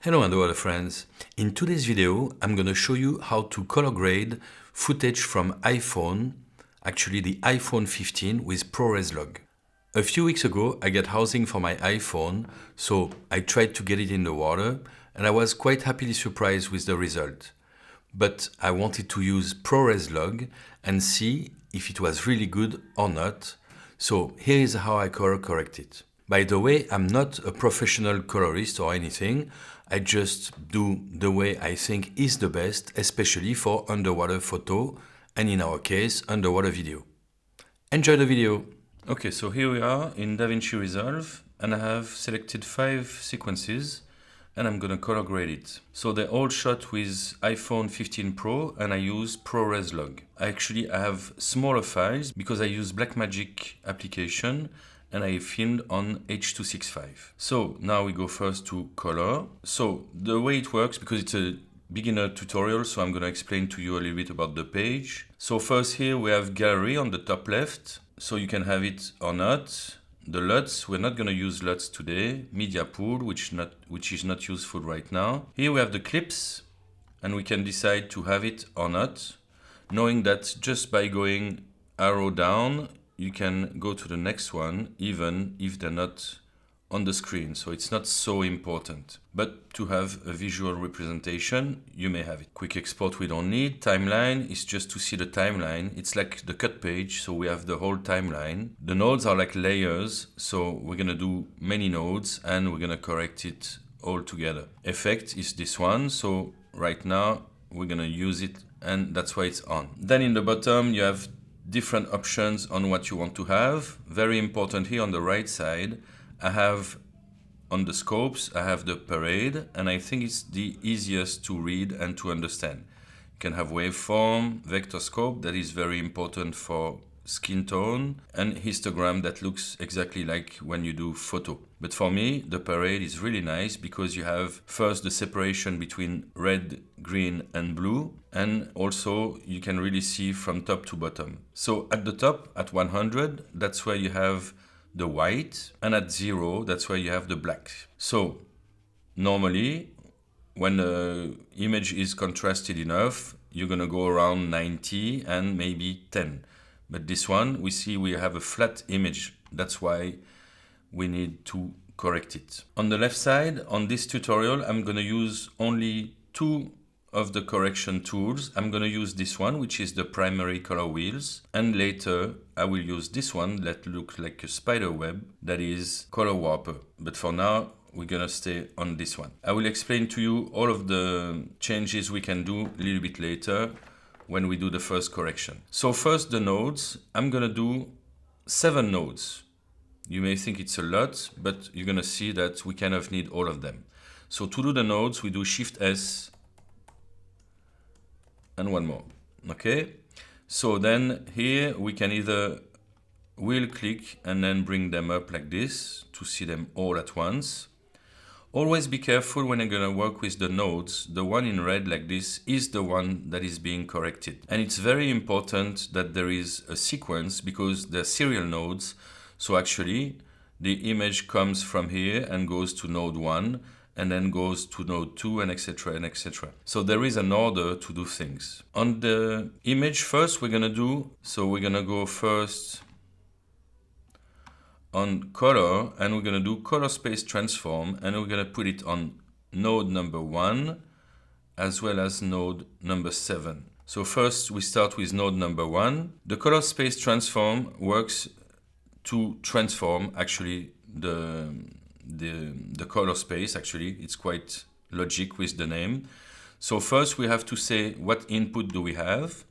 Hello underwater friends. In today's video, I'm going to show you how to color grade footage from iPhone, actually the iPhone 15 with Prores Log. A few weeks ago, I got housing for my iPhone, so I tried to get it in the water, and I was quite happily surprised with the result. But I wanted to use Prores Log and see if it was really good or not. So here is how I color correct it. By the way, I'm not a professional colorist or anything. I just do the way I think is the best, especially for underwater photo and in our case, underwater video. Enjoy the video! Okay, so here we are in Davinci Resolve and I have selected 5 sequences and I'm gonna color grade it. So they're all shot with iPhone 15 Pro and I use Prores Log. I have smaller files because I use Blackmagic application and I filmed on H.265. So now we go first to color. So the way it works, because it's a beginner tutorial, so I'm gonna explain to you a little bit about the page. So first here we have gallery on the top left. So you can have it or not. The LUTs, we're not gonna use LUTs today. Media pool, which is not useful right now. Here we have the clips and we can decide to have it or not, knowing that just by going arrow down, you can go to the next one, even if they're not on the screen. So it's not so important. But to have a visual representation, you may have it. Quick export we don't need. Timeline is just to see the timeline. It's like the cut page, so we have the whole timeline. The nodes are like layers, so we're gonna do many nodes and we're gonna correct it all together. Effect is this one, so right now we're gonna use it and that's why it's on. Then in the bottom you have different options on what you want to have. Very important here on the right side, I have on the scopes, I have the parade, and I think it's the easiest to read and to understand. You can have waveform, vector scope, that is very important for skin tone, and histogram that looks exactly like when you do photo. But for me, the parade is really nice because you have first the separation between red, green and blue, and also you can really see from top to bottom. So at the top, at 100, that's where you have the white, and at 0, that's where you have the black. So normally, when the image is contrasted enough, you're gonna go around 90 and maybe 10. But this one, we see we have a flat image. That's why we need to correct it. On the left side, on this tutorial, I'm gonna use only 2 of the correction tools. I'm gonna use this one, which is the primary color wheels. And later, I will use this one that looks like a spider web, that is color warper. But for now, we're gonna stay on this one. I will explain to you all of the changes we can do a little bit later when we do the first correction. So first the nodes, I'm gonna do 7 nodes. You may think it's a lot, but you're gonna see that we kind of need all of them. So to do the nodes, we do Shift S and 1 more, okay? So then here we can either wheel click and then bring them up like this to see them all at once. Always be careful when you're gonna work with the nodes. The one in red like this is the one that is being corrected. And it's very important that there is a sequence because they're serial nodes. So actually the image comes from here and goes to node 1 and then goes to node 2 and etc. and etc. So there is an order to do things. On the image first we're gonna go first on color and we're gonna do color space transform and we're gonna put it on node number 1 as well as node number 7. So first we start with node number 1. The color space transform works to transform actually the color space. Actually it's quite logic with the name. So first we have to say what input do we have.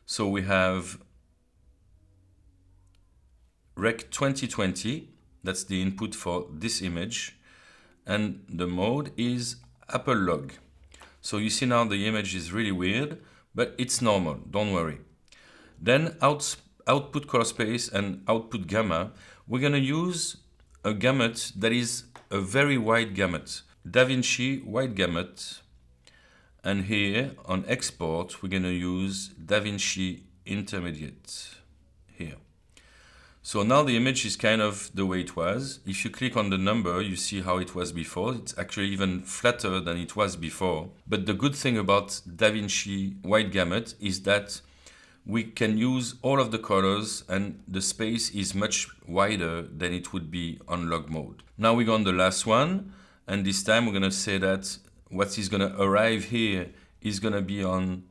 So we have Rec 2020, that's the input for this image, and the mode is Apple Log. So you see now the image is really weird, but it's normal, don't worry. Then output color space and output gamma, we're gonna use a gamut that is a very wide gamut. Davinci wide gamut, and here on export we're gonna use Davinci intermediate here. So now the image is kind of the way it was. If you click on the number, you see how it was before. It's actually even flatter than it was before. But the good thing about Davinci wide gamut is that we can use all of the colors and the space is much wider than it would be on log mode. Now we go on the last one, and this time we're gonna say that what is gonna arrive here is gonna be on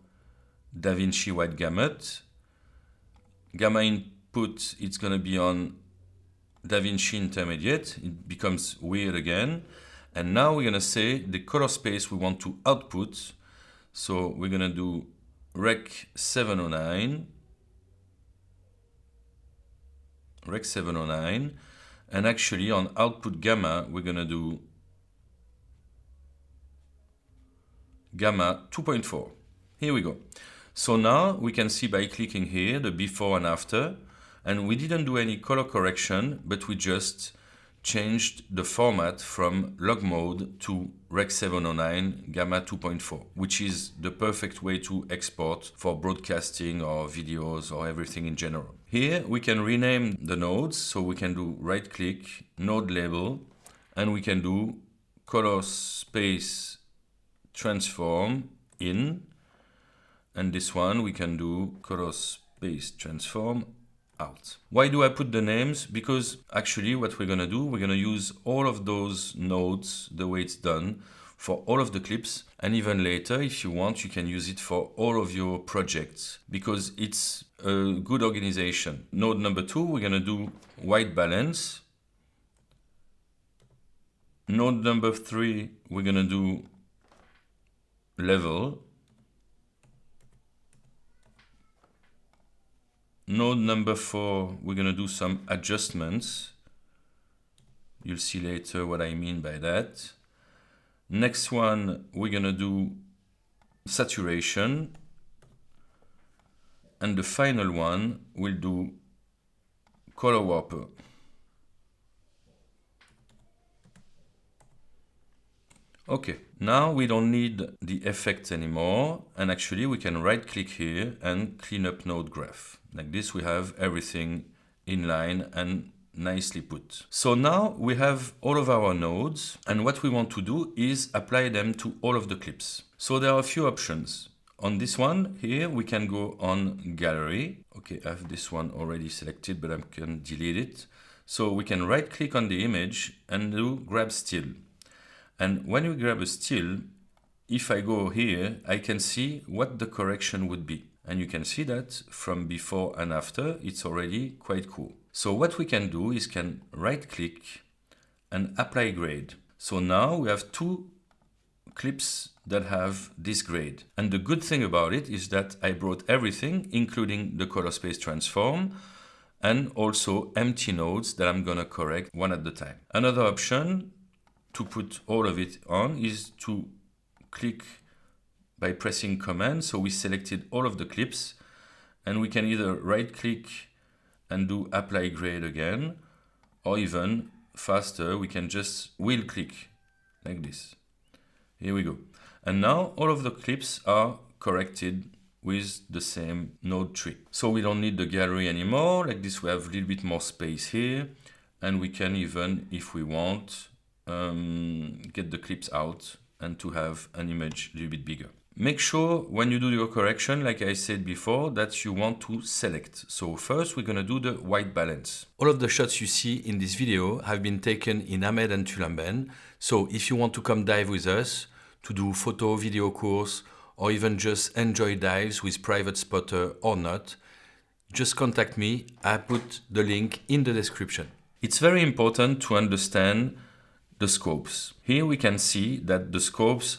Davinci wide gamut. Gamma input, it's gonna be on Davinci intermediate. It becomes weird again. And now we're gonna say the color space we want to output. So we're gonna do Rec 709, and actually on output gamma, we're gonna do gamma 2.4. Here we go. So now we can see by clicking here the before and after, and we didn't do any color correction, but we just changed the format from log mode to Rec 709 Gamma 2.4, which is the perfect way to export for broadcasting or videos or everything in general. Here we can rename the nodes, so we can do right click, node label, and we can do color space transform in, and this one we can do color space transform out. Why do I put the names? Because actually what we're gonna do, we're gonna use all of those nodes the way it's done for all of the clips, and even later if you want you can use it for all of your projects because it's a good organization. Node number 2, we're gonna do white balance. Node number 3, we're gonna do level. Node number 4, we're gonna do some adjustments. You'll see later what I mean by that. Next one, we're gonna do saturation. And the final one, we'll do color warper. Okay, now we don't need the effects anymore, and actually we can right click here and clean up node graph. Like this we have everything in line and nicely put. So now we have all of our nodes, and what we want to do is apply them to all of the clips. So there are a few options. On this one here we can go on gallery. Okay, I have this one already selected, but I can delete it. So we can right click on the image and do grab still. And when we grab a still, if I go here, I can see what the correction would be. And you can see that from before and after, it's already quite cool. So what we can do is can right click and apply grade. So now we have 2 clips that have this grade. And the good thing about it is that I brought everything, including the color space transform, and also empty nodes that I'm gonna correct one at a time. Another option to put all of it on is to click by pressing command. So we selected all of the clips, and we can either right click and do apply grade again, or even faster, we can just wheel click like this. Here we go. And now all of the clips are corrected with the same node tree. So we don't need the gallery anymore. Like this, we have a little bit more space here, and we can even, if we want, get the clips out and to have an image a little bit bigger. Make sure when you do your correction, like I said before, that you want to select. So first we're gonna do the white balance. All of the shots you see in this video have been taken in Ahmed and Tulamben. So if you want to come dive with us to do photo, video course, or even just enjoy dives with private spotter or not, just contact me. I put the link in the description. It's very important to understand the scopes. Here we can see that the scopes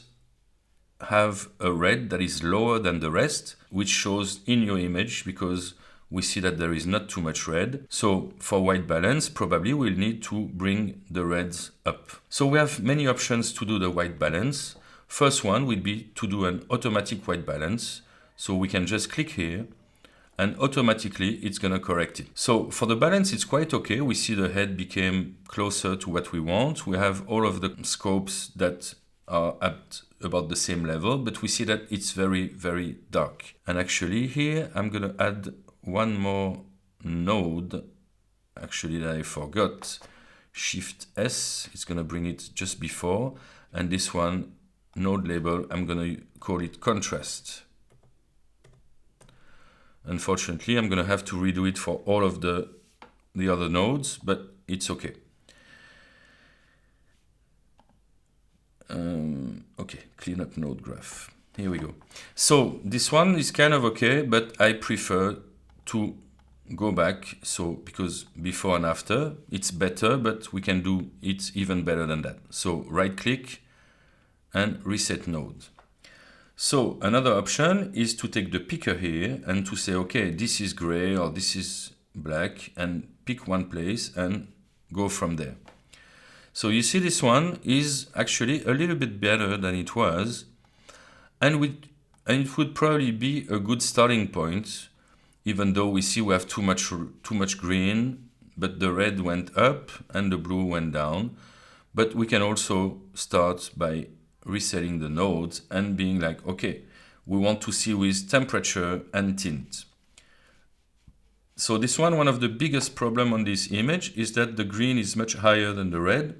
have a red that is lower than the rest, which shows in your image because we see that there is not too much red. So for white balance, probably we'll need to bring the reds up. So we have many options to do the white balance. First one would be to do an automatic white balance. So we can just click here and automatically it's gonna correct it. So for the balance, it's quite okay. We see the head became closer to what we want. We have all of the scopes that are at about the same level, but we see that it's very, very dark. And actually here, I'm gonna add one more node actually I forgot, Shift S, it's gonna bring it just before, and this one, node label, I'm gonna call it contrast. Unfortunately, I'm gonna have to redo it for all of the other nodes, but it's okay. Okay, clean up node graph. Here we go. So this one is kind of okay, but I prefer to go back. So because before and after, it's better, but we can do it even better than that. So right click and reset node. So another option is to take the picker here and to say, okay, this is gray or this is black, and pick one place and go from there. So you see this one is actually a little bit better than it was, and it would probably be a good starting point, even though we see we have too much green, but the red went up and the blue went down. But we can also start by resetting the nodes and being like, okay, we want to see with temperature and tint. So this one of the biggest problem on this image is that the green is much higher than the red.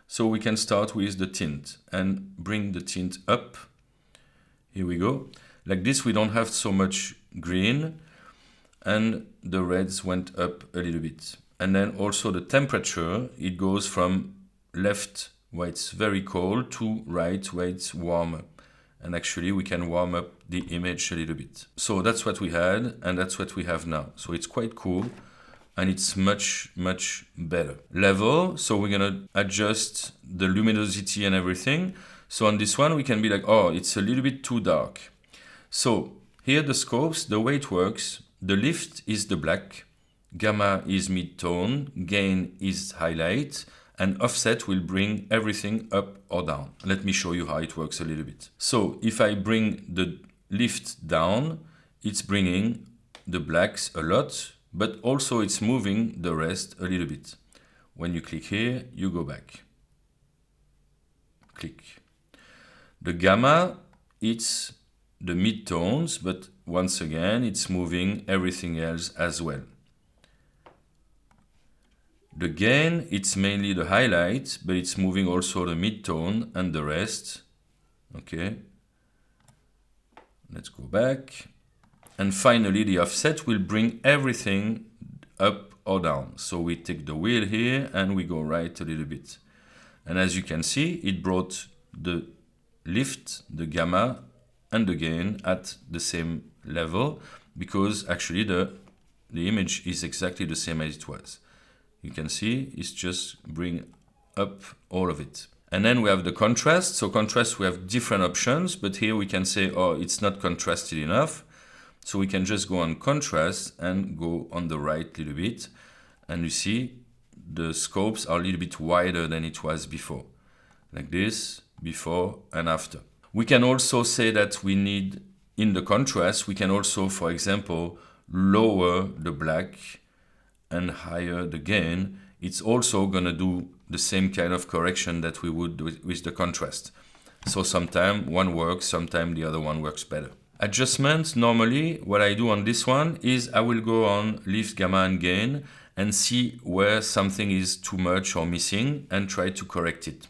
So we can start with the tint and bring the tint up. Here we go. Like this, we don't have so much green, and the reds went up a little bit. And then also the temperature, it goes from left where it's very cold to right where it's warmer. And actually we can warm up the image a little bit. So that's what we had, and that's what we have now. So it's quite cool, and it's much better. Level, so we're gonna adjust the luminosity and everything. So on this one, we can be like, oh, it's a little bit too dark. So here the scopes, the way it works, the lift is the black, gamma is mid-tone, gain is highlight, and offset will bring everything up or down. Let me show you how it works a little bit. So if I bring the lift down, it's bringing the blacks a lot, but also it's moving the rest a little bit. When you click here, you go back. Click. The gamma, it's the mid-tones, but once again, it's moving everything else as well. The gain, it's mainly the highlight, but it's moving also the mid-tone and the rest. Okay. Let's go back. And finally, the offset will bring everything up or down. So we take the wheel here and we go right a little bit. And as you can see, it brought the lift, the gamma, and the gain at the same level, because actually the image is exactly the same as it was. You can see it's just bring up all of it. And then we have the contrast. So contrast, we have different options, but here we can say, oh, it's not contrasted enough. So we can just go on contrast and go on the right little bit. And you see the scopes are a little bit wider than it was before. Like this, before and after. We can also say that we need, in the contrast, we can also, for example, lower the black and higher the gain. It's also going to do the same kind of correction that we would do with the contrast. So sometimes one works, sometimes the other one works better. Adjustment, normally what I do on this one is I will go on lift, gamma and gain and see where something is too much or missing and try to correct it.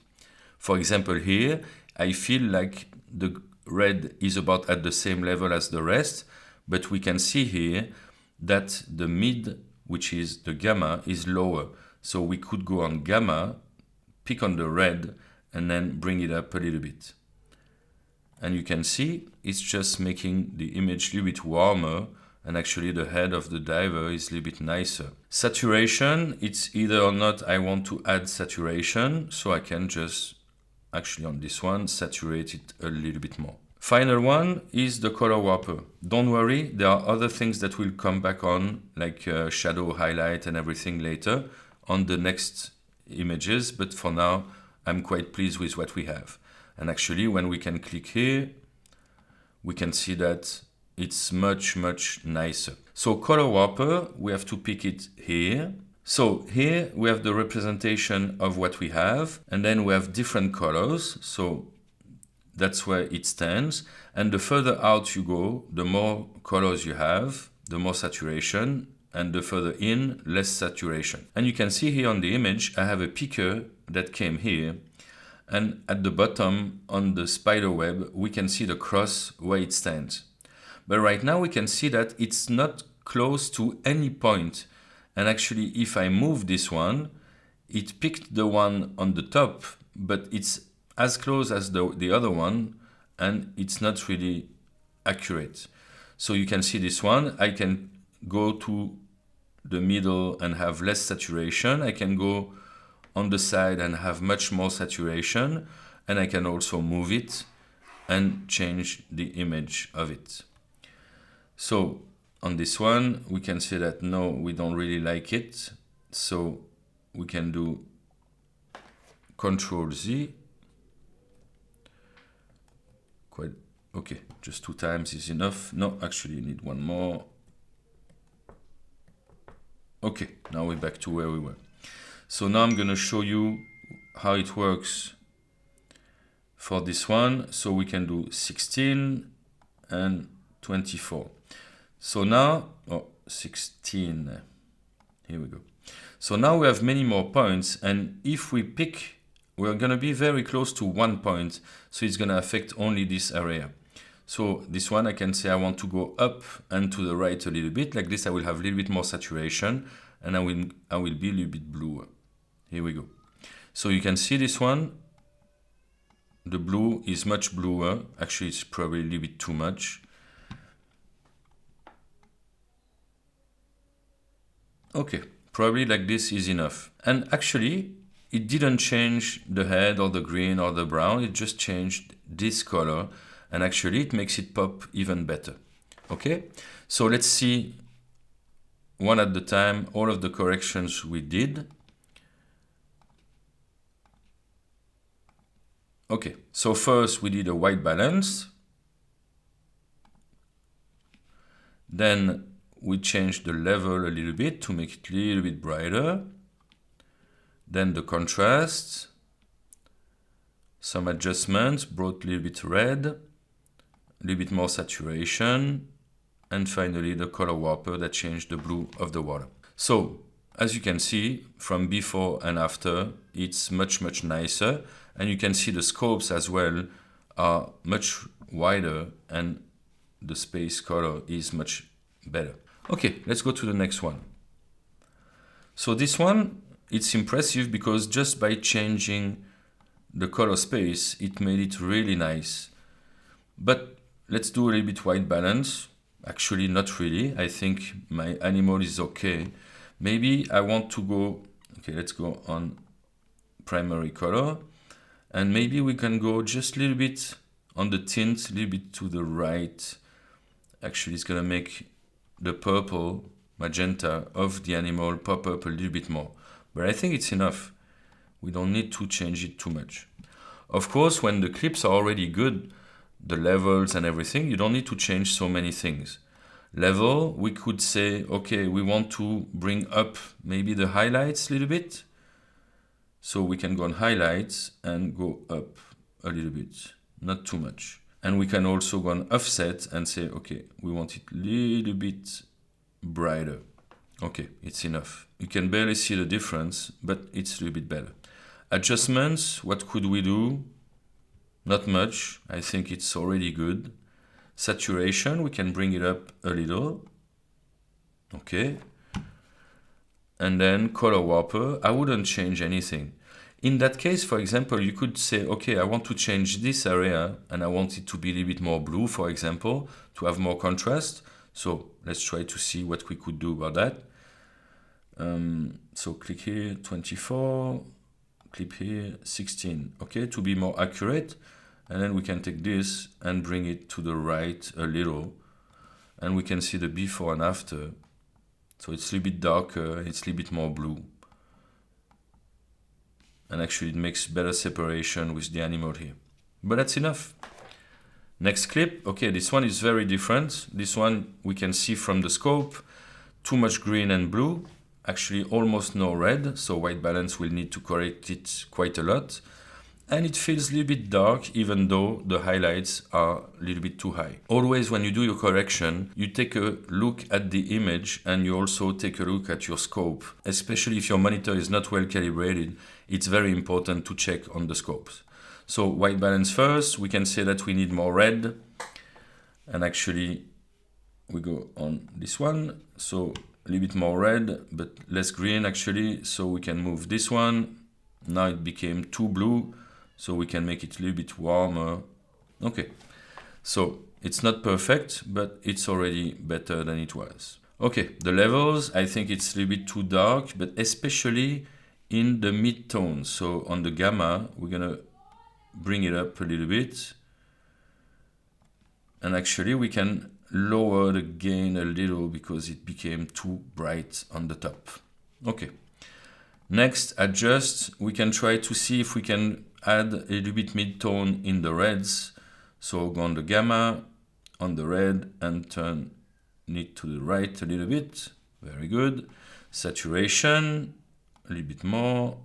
For example here, I feel like the red is about at the same level as the rest, but we can see here that the mid, which is the gamma, is lower. So we could go on gamma, pick on the red, and then bring it up a little bit. And you can see it's just making the image a little bit warmer, and actually the head of the diver is a little bit nicer. Saturation, it's either or not I want to add saturation, so I can just, actually on this one, saturate it a little bit more. Final one is the color warper. Don't worry, there are other things that will come back on, like shadow, highlight and everything later on the next images, but for now I'm quite pleased with what we have. And actually when we can click here, we can see that it's much nicer. So color warper, we have to pick it here. So here we have the representation of what we have, and then we have different colors. So that's where it stands. And the further out you go, the more colors you have, the more saturation, and the further in, less saturation. And you can see here on the image, I have a picker that came here, and at the bottom on the spider web, we can see the cross where it stands. But right now we can see that it's not close to any point. And actually, if I move this one, it picked the one on the top, but it's as close as the other one, and it's not really accurate. So you can see this one, I can go to the middle and have less saturation. I can go on the side and have much more saturation, and I can also move it and change the image of it. So on this one, we can say that no, we don't really like it. So we can do Control Z. Quite okay, just 2 times is enough. No, actually you need 1 more. Okay, now we're back to where we were. So now I'm gonna show you how it works for this one. So we can do 16 and 24. So now, 16, here we go. So now we have many more points, and if we pick, we're gonna be very close to 1 point, so it's gonna affect only this area. So this one, I can say I want to go up and to the right a little bit. Like this, I will have a little bit more saturation, and I will be a little bit bluer. Here we go. So you can see this one, the blue is much bluer. Actually, it's probably a little bit too much. Okay, probably like this is enough. And actually, it didn't change the head or the green or the brown, it just changed this color, and actually it makes it pop even better. Okay, so let's see one at a time all of the corrections we did. Okay, so first we did a white balance. Then we changed the level a little bit to make it a little bit brighter. Then the contrast, some adjustments, brought a little bit red, a little bit more saturation, and finally the color warper that changed the blue of the water. So, as you can see, from before and after, it's much, much nicer. And you can see the scopes as well are much wider, and the space color is much better. Okay, let's go to the next one. So this one, it's impressive because just by changing the color space, it made it really nice. But let's do a little bit white balance. Actually, not really. I think my animal is okay. Maybe I want to go, okay, let's go on primary color. And maybe we can go just a little bit on the tint, a little bit to the right. Actually, it's gonna make the purple, magenta of the animal pop up a little bit more. But I think it's enough. We don't need to change it too much. Of course, when the clips are already good, the levels and everything, you don't need to change so many things. Level, we could say, okay, we want to bring up maybe the highlights a little bit. So we can go on highlights and go up a little bit, not too much. And we can also go on offset and say, okay, we want it a little bit brighter. Okay, it's enough. You can barely see the difference, but it's a little bit better. Adjustments, what could we do? Not much. I think it's already good. Saturation, we can bring it up a little. Okay. And then color warper, I wouldn't change anything. In that case, for example, you could say, okay, I want to change this area and I want it to be a little bit more blue, for example, to have more contrast. So let's try to see what we could do about that. So click here, 24, click here, 16, okay, to be more accurate. And then we can take this and bring it to the right a little. And we can see the before and after. So it's a little bit darker, it's a little bit more blue. And actually it makes better separation with the animal here. But that's enough. Next clip, okay, this one is very different. This one we can see from the scope, too much green and blue, actually almost no red, so white balance will need to correct it quite a lot. and it feels a little bit dark even though the highlights are a little bit too high. Always when you do your correction, you take a look at the image and you also take a look at your scope. Especially if your monitor is not well calibrated, it's very important to check on the scopes. So white balance first, we can say that we need more red, and actually we go on this one, so a little bit more red but less green actually, so we can move this one. Now it became too blue, so we can make it a little bit warmer. Okay, so it's not perfect, but it's already better than it was. Okay, the levels, I think it's a little bit too dark, but especially in the mid-tones. So on the gamma, we're gonna bring it up a little bit. And actually we can lower the gain a little because it became too bright on the top. Okay. Next, adjust. We can try to see if we can add a little bit mid-tone in the reds. So go on the gamma, on the red, and turn it to the right a little bit. Very good. Saturation, a little bit more.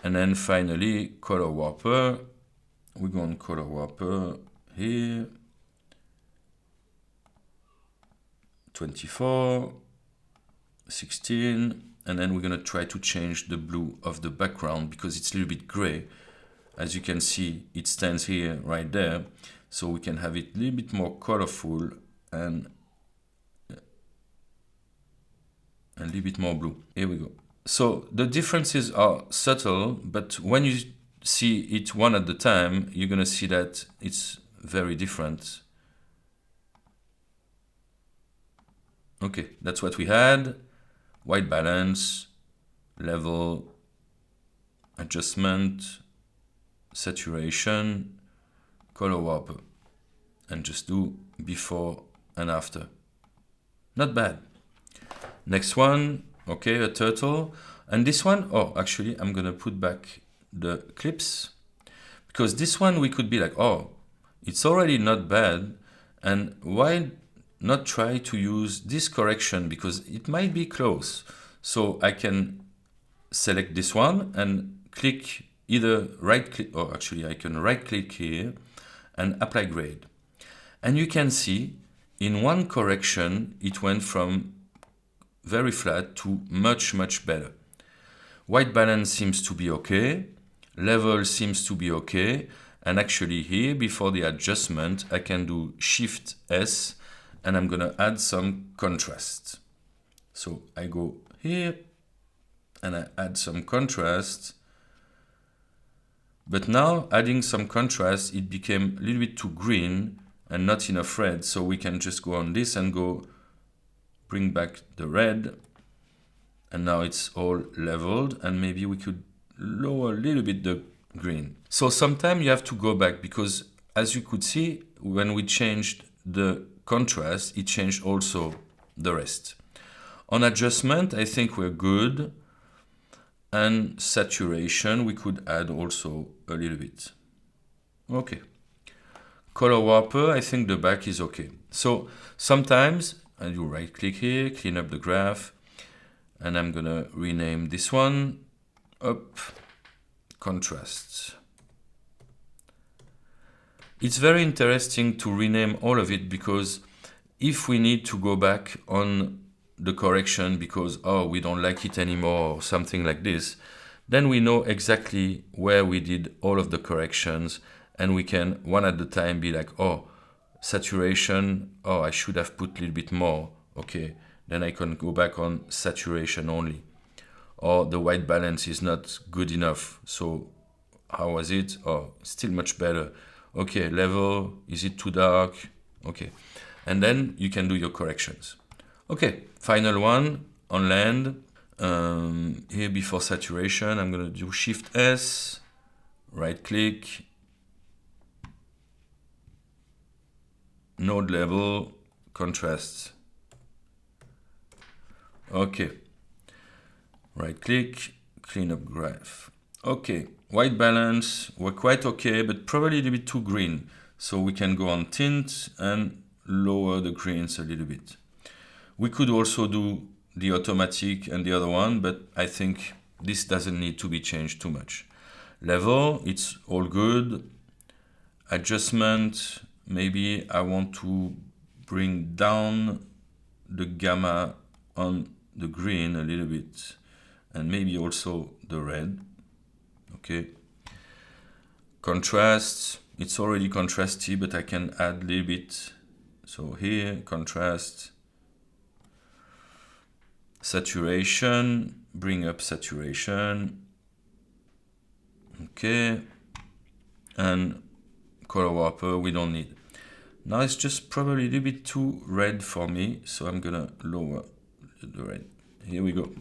And then finally, color warper. We go on color warper here. 24, 16, and then we're going to try to change the blue of the background because it's a little bit gray. As you can see, it stands here right there, so we can have it a little bit more colorful and a little bit more blue. Here we go. So the differences are subtle, but when you see it one at a time, you're going to see that it's very different. Okay, that's what we had. White balance, level, adjustment, saturation, color warper. And just do before and after. Not bad. Next one, okay, a turtle. And this one, oh, actually, I'm gonna put back the clips. Because this one, we could be like, oh, it's already not bad. And why not try to use this correction, because it might be close. So I can select this one and click either right click, or actually I can right click here and apply grade. And you can see in one correction, it went from very flat to much, much better. White balance seems to be okay. Level seems to be okay. And actually here, before the adjustment, I can do Shift S, and I'm gonna add some contrast. So I go here and I add some contrast. But now adding some contrast, it became a little bit too green and not enough red. So we can just go on this and go bring back the red. And now it's all leveled, and maybe we could lower a little bit the green. So sometimes you have to go back, because as you could see, when we changed the contrast, it changed also the rest. On adjustment, I think we're good. And saturation, we could add also a little bit. Okay. Color warper, I think the back is okay. So sometimes I do right click here, clean up the graph, and I'm gonna rename this one up contrast. It's very interesting to rename all of it, because if we need to go back on the correction because, oh, we don't like it anymore or something like this, then we know exactly where we did all of the corrections, and we can one at a time be like, oh, saturation, oh, I should have put a little bit more. Okay, then I can go back on saturation only. Or the white balance is not good enough. So how was it? Oh, still much better. Okay, level, is it too dark? Okay, and then you can do your corrections. Okay, final one on land. Here before saturation, I'm gonna do Shift S, right click, node level, contrast. Okay, right click, clean up graph. Okay, white balance, we're quite okay, but probably a little bit too green. So we can go on tint and lower the greens a little bit. We could also do the automatic and the other one, but I think this doesn't need to be changed too much. Level, it's all good. Adjustment, maybe I want to bring down the gamma on the green a little bit, and maybe also the red. Okay. Contrast, it's already contrasty, but I can add a little bit. So here, contrast. Saturation, bring up saturation. Okay. And color warper, we don't need. Now it's just probably a little bit too red for me, so I'm gonna lower the red. Here we go.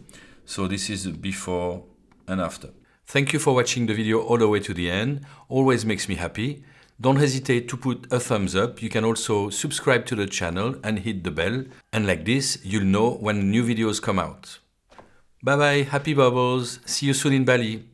So this is the before and after. Thank you for watching the video all the way to the end. Always makes me happy. Don't hesitate to put a thumbs up. You can also subscribe to the channel and hit the bell. And like this, you'll know when new videos come out. Bye bye, happy bubbles. See you soon in Bali.